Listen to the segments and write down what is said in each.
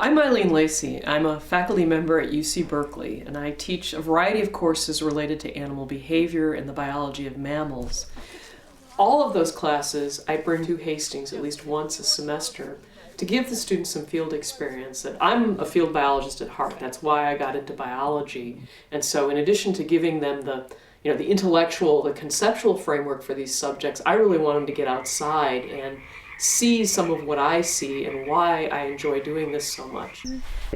I'm Eileen Lacey. I'm a faculty member at UC Berkeley, and I teach a variety of courses related to animal behavior and the biology of mammals. All of those classes I bring to Hastings at least once a semester to give the students some field experience. I'm a field biologist at heart. That's why I got into biology. And so in addition to giving them the intellectual, the conceptual framework for these subjects, I really want them to get outside and see some of what I see and why I enjoy doing this so much.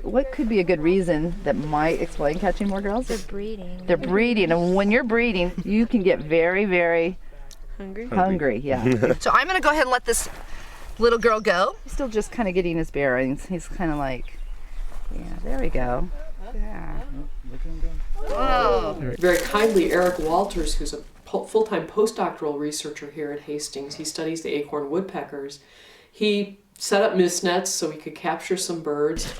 What could be a good reason that might explain catching more girls? They're breeding. They're breeding, and when you're breeding, you can get very, very hungry. Yeah. So I'm gonna go ahead and let this little girl go. He's still just kind of getting his bearings. He's kind of like, yeah, there we go. Yeah. Whoa. Very kindly, Eric Walters, who's a full-time postdoctoral researcher here at Hastings, he studies the acorn woodpeckers. He set up mist nets so he could capture some birds.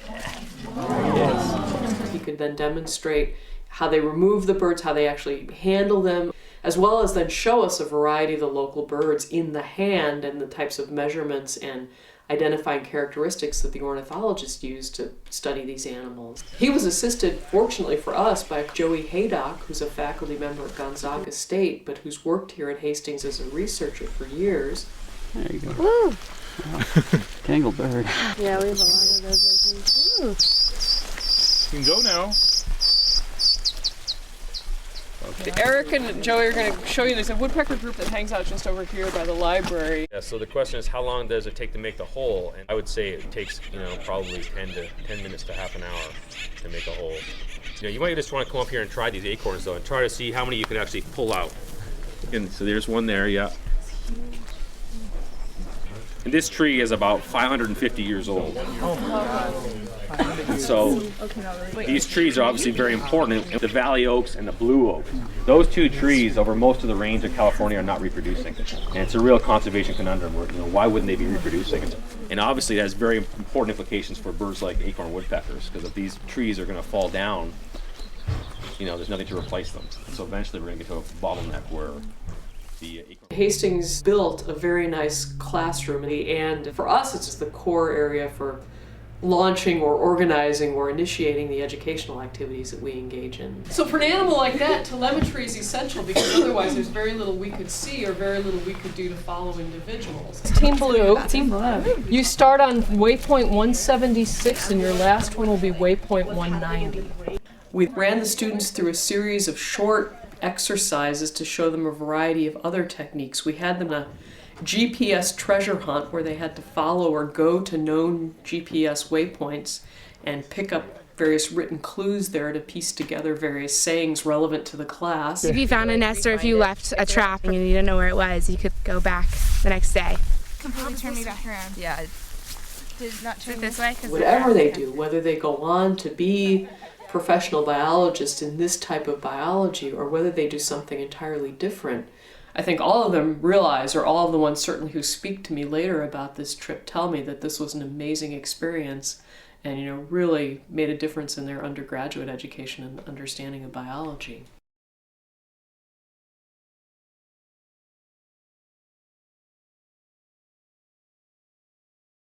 He could then demonstrate how they remove the birds, how they actually handle them, as well as then show us a variety of the local birds in the hand and the types of measurements and identifying characteristics that the ornithologists use to study these animals. He was assisted, fortunately for us, by Joey Haydock, who's a faculty member at Gonzaga State, but who's worked here at Hastings as a researcher for years. There you go. Woo! Tangled bird. Yeah, we have a lot of those, I think. You can go now. Okay. Eric and Joey are going to show you, there's a woodpecker group that hangs out just over here by the library. Yeah, so the question is, how long does it take to make the hole? And I would say it takes, probably 10 minutes to half an hour to make a hole. You might just want to come up here and try these acorns though, and try to see how many you can actually pull out. And so there's one there, yeah. And this tree is about 550 years old. So these trees are obviously very important. The valley oaks and the blue oak. Those two trees over most of the range of California are not reproducing. And it's a real conservation conundrum where, why wouldn't they be reproducing? And obviously that has very important implications for birds like acorn woodpeckers, because if these trees are going to fall down, there's nothing to replace them. And so eventually we're going to get to a bottleneck where Hastings built a very nice classroom, and for us it's just the core area for launching or organizing or initiating the educational activities that we engage in. So for an animal like that, telemetry is essential, because otherwise there's very little we could see or very little we could do to follow individuals. Team Blue. Team Blue. You start on waypoint 176 and your last one will be waypoint 190. We ran the students through a series of short exercises to show them a variety of other techniques. We had them a GPS treasure hunt where they had to follow or go to known GPS waypoints and pick up various written clues there to piece together various sayings relevant to the class. If you found a nest or if you left a trap and you didn't know where it was, you could go back the next day. Completely turn me back around. Yeah. Did not turn This way? Whatever they do, whether they go on to be professional biologists in this type of biology or whether they do something entirely different, I think all of them realize, or all of the ones certainly who speak to me later about this trip tell me that this was an amazing experience and really made a difference in their undergraduate education and understanding of biology.